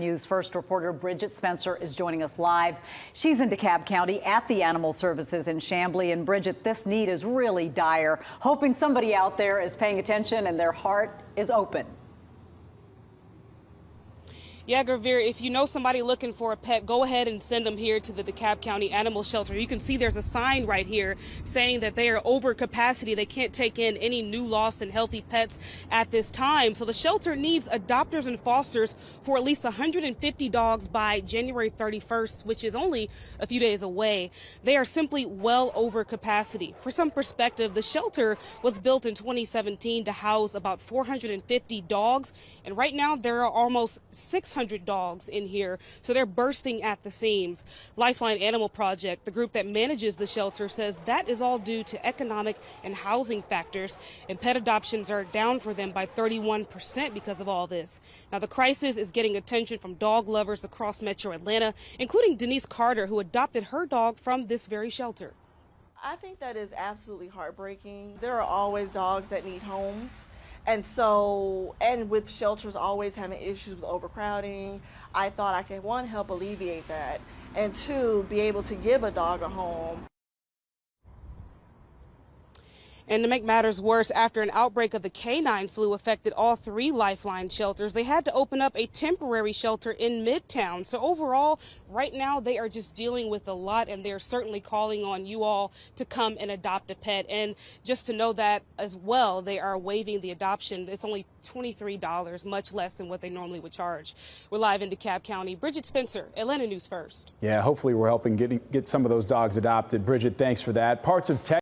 News First reporter Bridget Spencer is joining us live. She's in DeKalb County at the Animal Services in Chamblee. And Bridget, this need is really dire. Hoping somebody out there is paying attention and their heart is open. Yeah, Gravir, if you know somebody looking for a pet, go ahead and send them here to the DeKalb County Animal Shelter. You can see there's a sign right here saying that they are over capacity. They can't take in any new lost and healthy pets at this time. So the shelter needs adopters and fosters for at least 150 dogs by January 31st, which is only a few days away. They are simply well over capacity. For some perspective, the shelter was built in 2017 to house about 450 dogs. And right now there are almost 600 dogs in here, so they're bursting at the seams. Lifeline Animal Project, the group that manages the shelter, says that is all due to economic and housing factors, and pet adoptions are down for them by 31% because of all this. Now, the crisis is getting attention from dog lovers across Metro Atlanta, including Denise Carter, who adopted her dog from this very shelter. I think that is absolutely heartbreaking. There are always dogs that need homes. And with shelters always having issues with overcrowding, I thought I could, one, help alleviate that, and two, be able to give a dog a home. And to make matters worse, after an outbreak of the canine flu affected all 3 Lifeline shelters, they had to open up a temporary shelter in Midtown. So overall, right now, they are just dealing with a lot, and they're certainly calling on you all to come and adopt a pet. And just to know that as well, they are waiving the adoption. It's only $23, much less than what they normally would charge. We're live in DeKalb County. Bridget Spencer, Atlanta News First. Yeah, hopefully we're helping get some of those dogs adopted. Bridget, thanks for that. Parts of Texas